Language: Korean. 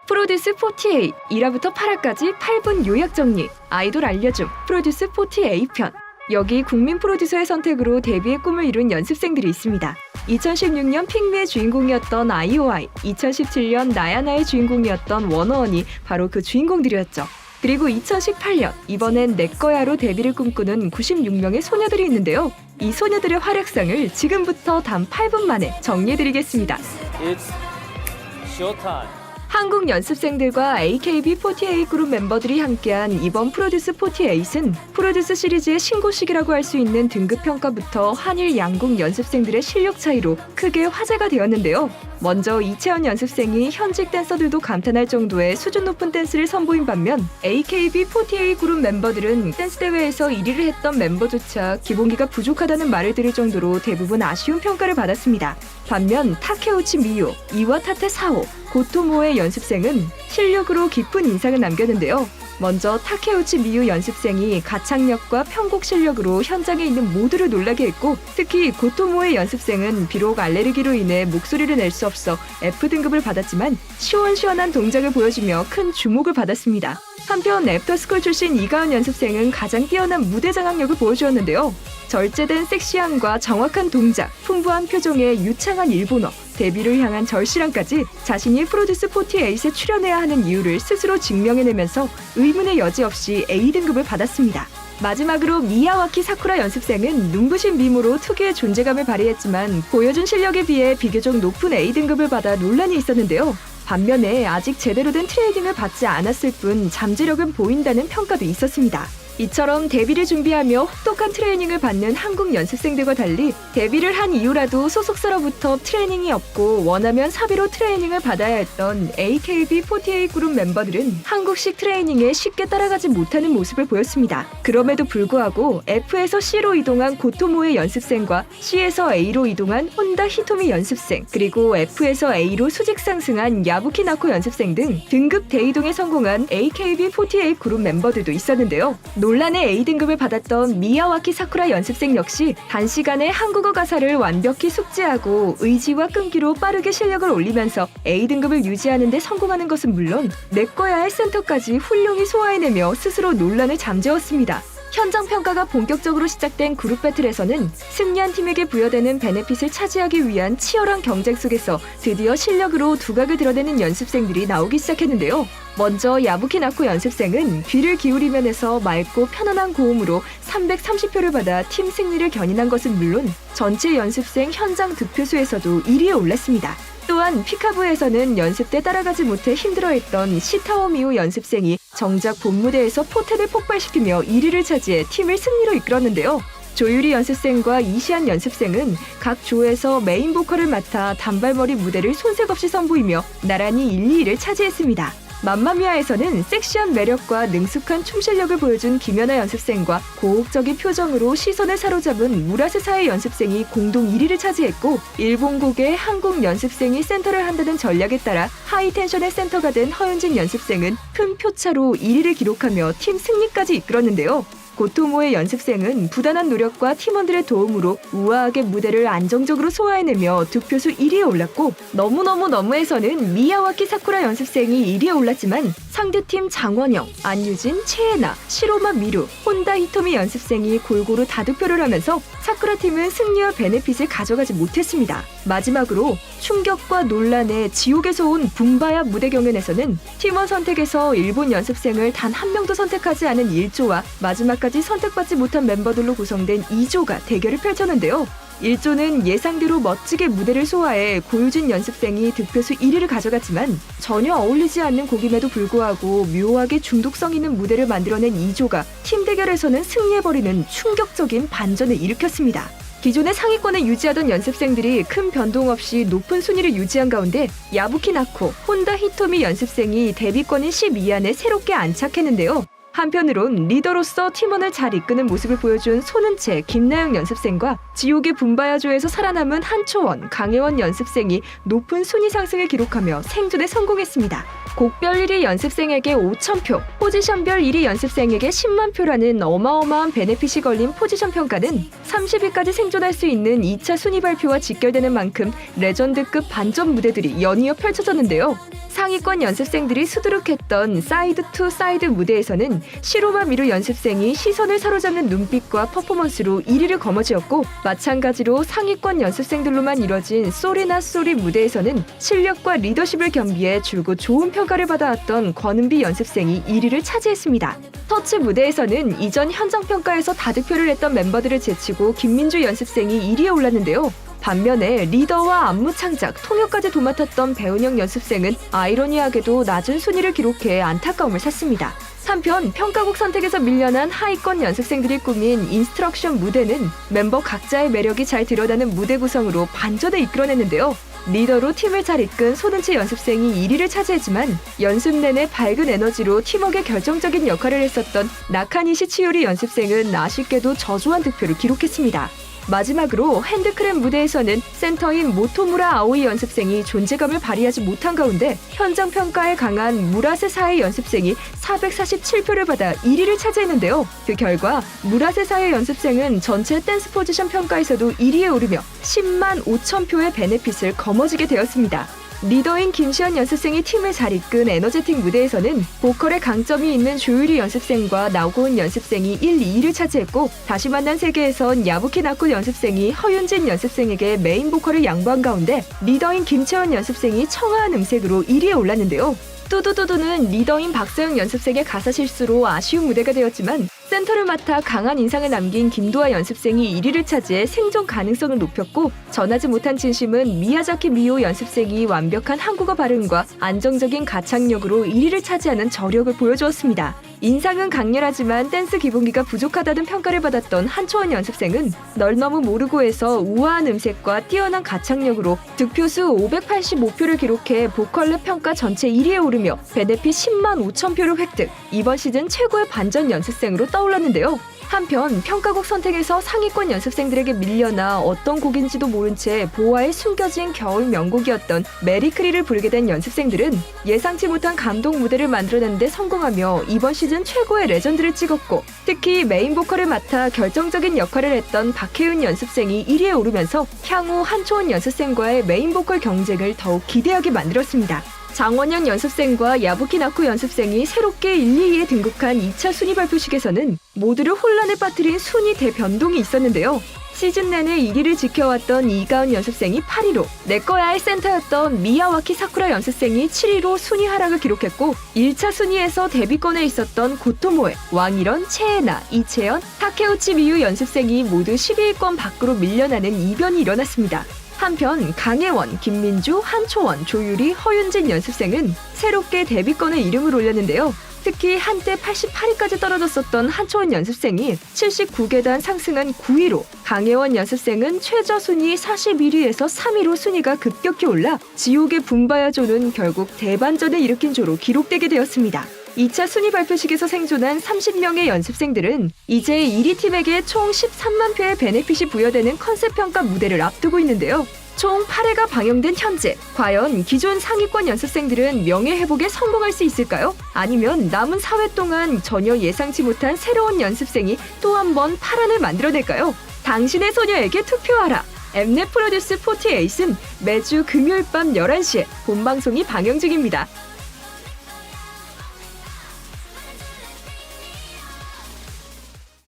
프로듀스 48 1화부터 8화까지 8분 요약 정리. 아이돌 알려줌 프로듀스 48편. 여기 국민 프로듀서의 선택으로 데뷔의 꿈을 이룬 연습생들이 있습니다. 2016년 핑미의 주인공이었던 아이오아이, 2017년 나야나의 주인공이었던 워너원이 바로 그 주인공들이었죠. 그리고 2018년 이번엔 내꺼야로 데뷔를 꿈꾸는 96명의 소녀들이 있는데요. 이 소녀들의 활약상을 지금부터 단 8분 만에 정리해드리겠습니다. It's showtime. 한국 연습생들과 AKB48 그룹 멤버들이 함께한 이번 프로듀스 48은 프로듀스 시리즈의 신고식이라고 할 수 있는 등급 평가부터 한일 양국 연습생들의 실력 차이로 크게 화제가 되었는데요. 먼저 이채연 연습생이 현직 댄서들도 감탄할 정도의 수준 높은 댄스를 선보인 반면 AKB48 그룹 멤버들은 댄스 대회에서 1위를 했던 멤버조차 기본기가 부족하다는 말을 들을 정도로 대부분 아쉬운 평가를 받았습니다. 반면 타케우치 미요, 이와타테 사오, 고토모의 연습생은 실력으로 깊은 인상을 남겼는데요. 먼저 타케우치 미유 연습생이 가창력과 편곡 실력으로 현장에 있는 모두를 놀라게 했고, 특히 고토모의 연습생은 비록 알레르기로 인해 목소리를 낼 수 없어 F등급을 받았지만 시원시원한 동작을 보여주며 큰 주목을 받았습니다. 한편 애프터스쿨 출신 이가은 연습생은 가장 뛰어난 무대 장악력을 보여주었는데요. 절제된 섹시함과 정확한 동작, 풍부한 표정의 유창한 일본어, 데뷔를 향한 절실함까지 자신이 프로듀스 48에 출연해야 하는 이유를 스스로 증명해내면서 의문의 여지 없이 A등급을 받았습니다. 마지막으로 미야와키 사쿠라 연습생은 눈부신 미모로 특유의 존재감을 발휘했지만 보여준 실력에 비해 비교적 높은 A등급을 받아 논란이 있었는데요. 반면에 아직 제대로 된 트레이닝을 받지 않았을 뿐 잠재력은 보인다는 평가도 있었습니다. 이처럼 데뷔를 준비하며 혹독한 트레이닝을 받는 한국 연습생들과 달리 데뷔를 한 이후라도 소속사로부터 트레이닝이 없고 원하면 사비로 트레이닝을 받아야 했던 AKB48 그룹 멤버들은 한국식 트레이닝에 쉽게 따라가지 못하는 모습을 보였습니다. 그럼에도 불구하고 F에서 C로 이동한 고토모의 연습생과 C에서 A로 이동한 혼다 히토미 연습생, 그리고 F에서 A로 수직 상승한 야부키 나코 연습생 등 등급 대이동에 성공한 AKB48 그룹 멤버들도 있었는데요. 논란의 A등급을 받았던 미야와키 사쿠라 연습생 역시 단시간에 한국어 가사를 완벽히 숙지하고 의지와 끈기로 빠르게 실력을 올리면서 A등급을 유지하는 데 성공하는 것은 물론 내꺼야의 센터까지 훌륭히 소화해내며 스스로 논란을 잠재웠습니다. 현장 평가가 본격적으로 시작된 그룹 배틀에서는 승리한 팀에게 부여되는 베네핏을 차지하기 위한 치열한 경쟁 속에서 드디어 실력으로 두각을 드러내는 연습생들이 나오기 시작했는데요. 먼저 야부키 나코 연습생은 귀를 기울이면에서 맑고 편안한 고음으로 330표를 받아 팀 승리를 견인한 것은 물론 전체 연습생 현장 득표수에서도 1위에 올랐습니다. 또한 피카부에서는 연습 때 따라가지 못해 힘들어했던 시타오 미우 연습생이 정작 본무대에서 포텐을 폭발시키며 1위를 차지해 팀을 승리로 이끌었는데요. 조유리 연습생과 이시안 연습생은 각 조에서 메인 보컬을 맡아 단발머리 무대를 손색 없이 선보이며 나란히 1, 2위를 차지했습니다. 맘마미아에서는 섹시한 매력과 능숙한 춤 실력을 보여준 김연아 연습생과 고혹적인 표정으로 시선을 사로잡은 무라세사의 연습생이 공동 1위를 차지했고, 일본곡의 한국 연습생이 센터를 한다는 전략에 따라 하이텐션의 센터가 된 허윤진 연습생은 큰 표차로 1위를 기록하며 팀 승리까지 이끌었는데요. 고토모의 연습생은 부단한 노력과 팀원들의 도움으로 우아하게 무대를 안정적으로 소화해내며 득표수 1위에 올랐고, 너무에서는 미야와키 사쿠라 연습생이 1위에 올랐지만 상대팀 장원영, 안유진, 최애나, 시로마 미루, 혼다 히토미 연습생이 골고루 다득표를 하면서 사쿠라 팀은 승리와 베네핏을 가져가지 못했습니다. 마지막으로 충격과 논란의 지옥에서 온 붐바야 무대 경연에서는 팀원 선택에서 일본 연습생을 단 한 명도 선택하지 않은 1조와 마지막까지 선택받지 못한 멤버들로 구성된 2조가 대결을 펼쳤는데요. 1조는 예상대로 멋지게 무대를 소화해 고유진 연습생이 득표수 1위를 가져갔지만 전혀 어울리지 않는 곡임에도 불구하고 묘하게 중독성 있는 무대를 만들어낸 2조가 팀 대결에서는 승리해버리는 충격적인 반전을 일으켰습니다. 기존의 상위권에 유지하던 연습생들이 큰 변동 없이 높은 순위를 유지한 가운데 야부키 나코, 혼다 히토미 연습생이 데뷔권인 12위 안에 새롭게 안착했는데요. 한편으론 리더로서 팀원을 잘 이끄는 모습을 보여준 손은채, 김나영 연습생과 지옥의 붐바야조에서 살아남은 한초원, 강혜원 연습생이 높은 순위 상승을 기록하며 생존에 성공했습니다. 곡별 1위 연습생에게 5,000표, 포지션별 1위 연습생에게 10만 표라는 어마어마한 베네핏이 걸린 포지션 평가는 30위까지 생존할 수 있는 2차 순위 발표와 직결되는 만큼 레전드급 반전 무대들이 연이어 펼쳐졌는데요. 상위권 연습생들이 수두룩했던 사이드 투 사이드 무대에서는 시로마 미루 연습생이 시선을 사로잡는 눈빛과 퍼포먼스로 1위를 거머쥐었고, 마찬가지로 상위권 연습생들로만 이뤄진 쏘리나 쏘리 무대에서는 실력과 리더십을 겸비해 줄곧 좋은 평가를 받아왔던 권은비 연습생이 1위를 차지했습니다. 터치 무대에서는 이전 현장 평가에서 다득표를 했던 멤버들을 제치고 김민주 연습생이 1위에 올랐는데요. 반면에 리더와 안무 창작, 통역까지 도맡았던 배은영 연습생은 아이러니하게도 낮은 순위를 기록해 안타까움을 샀습니다. 한편 평가곡 선택에서 밀려난 하위권 연습생들이 꾸민 인스트럭션 무대는 멤버 각자의 매력이 잘 드러나는 무대 구성으로 반전을 이끌어냈는데요. 리더로 팀을 잘 이끈 손은치 연습생이 1위를 차지했지만 연습 내내 밝은 에너지로 팀워크에 결정적인 역할을 했었던 나카니시 치요리 연습생은 아쉽게도 저조한 득표를 기록했습니다. 마지막으로 핸드크랩 무대에서는 센터인 모토무라 아오이 연습생이 존재감을 발휘하지 못한 가운데 현장 평가에 강한 무라세 사의 연습생이 447표를 받아 1위를 차지했는데요. 그 결과 무라세 사의 연습생은 전체 댄스 포지션 평가에서도 1위에 오르며 10만 5천 표의 베네핏을 거머쥐게 되었습니다. 리더인 김시현 연습생이 팀을 잘 이끈 에너제틱 무대에서는 보컬에 강점이 있는 조유리 연습생과 나고은 연습생이 1, 2위를 차지했고, 다시 만난 세계에선 야부키 나쿠 연습생이 허윤진 연습생에게 메인 보컬을 양보한 가운데 리더인 김채원 연습생이 청아한 음색으로 1위에 올랐는데요. 뚜두두두는 리더인 박서영 연습생의 가사 실수로 아쉬운 무대가 되었지만 센터를 맡아 강한 인상을 남긴 김도아 연습생이 1위를 차지해 생존 가능성을 높였고, 전하지 못한 진심은 미야자키 미오 연습생이 완벽한 한국어 발음과 안정적인 가창력으로 1위를 차지하는 저력을 보여주었습니다. 인상은 강렬하지만 댄스 기본기가 부족하다는 평가를 받았던 한초원 연습생은 널 너무 모르고에서 우아한 음색과 뛰어난 가창력으로 득표수 585표를 기록해 보컬 랩 평가 전체 1위에 오르며 베네핏 10만 5천 표를 획득, 이번 시즌 최고의 반전 연습생으로 떠올랐는데요. 한편 평가곡 선택에서 상위권 연습생들에게 밀려나 어떤 곡인지도 모른 채 보아에 숨겨진 겨울 명곡이었던 메리크리를 부르게 된 연습생들은 예상치 못한 감동 무대를 만들어내는 데 성공하며 이번 시즌 최고의 레전드를 찍었고, 특히 메인 보컬을 맡아 결정적인 역할을 했던 박혜윤 연습생이 1위에 오르면서 향후 한초원 연습생과의 메인 보컬 경쟁을 더욱 기대하게 만들었습니다. 장원영 연습생과 야부키 나쿠 연습생이 새롭게 1, 2위에 등극한 2차 순위 발표식에서는 모두를 혼란에 빠뜨린 순위 대변동이 있었는데요. 시즌 내내 1위를 지켜왔던 이가은 연습생이 8위로, 내꺼야의 센터였던 미야와키 사쿠라 연습생이 7위로 순위 하락을 기록했고, 1차 순위에서 데뷔권에 있었던 고토모에, 왕일원, 채에나, 이채연, 타케우치 미유 연습생이 모두 12위권 밖으로 밀려나는 이변이 일어났습니다. 한편 강혜원, 김민주, 한초원, 조유리, 허윤진 연습생은 새롭게 데뷔권에 이름을 올렸는데요. 특히 한때 88위까지 떨어졌었던 한초원 연습생이 79계단 상승한 9위로, 강혜원 연습생은 최저 순위 41위에서 3위로 순위가 급격히 올라 지옥의 붐바야조는 결국 대반전을 일으킨 조로 기록되게 되었습니다. 2차 순위 발표식에서 생존한 30명의 연습생들은 이제 1위 팀에게 총 13만 표의 베네핏이 부여되는 컨셉 평가 무대를 앞두고 있는데요. 총 8회가 방영된 현재, 과연 기존 상위권 연습생들은 명예회복에 성공할 수 있을까요? 아니면 남은 4회 동안 전혀 예상치 못한 새로운 연습생이 또 한 번 파란을 만들어낼까요? 당신의 소녀에게 투표하라! 엠넷 프로듀스 48은 매주 금요일 밤 11시에 본방송이 방영 중입니다.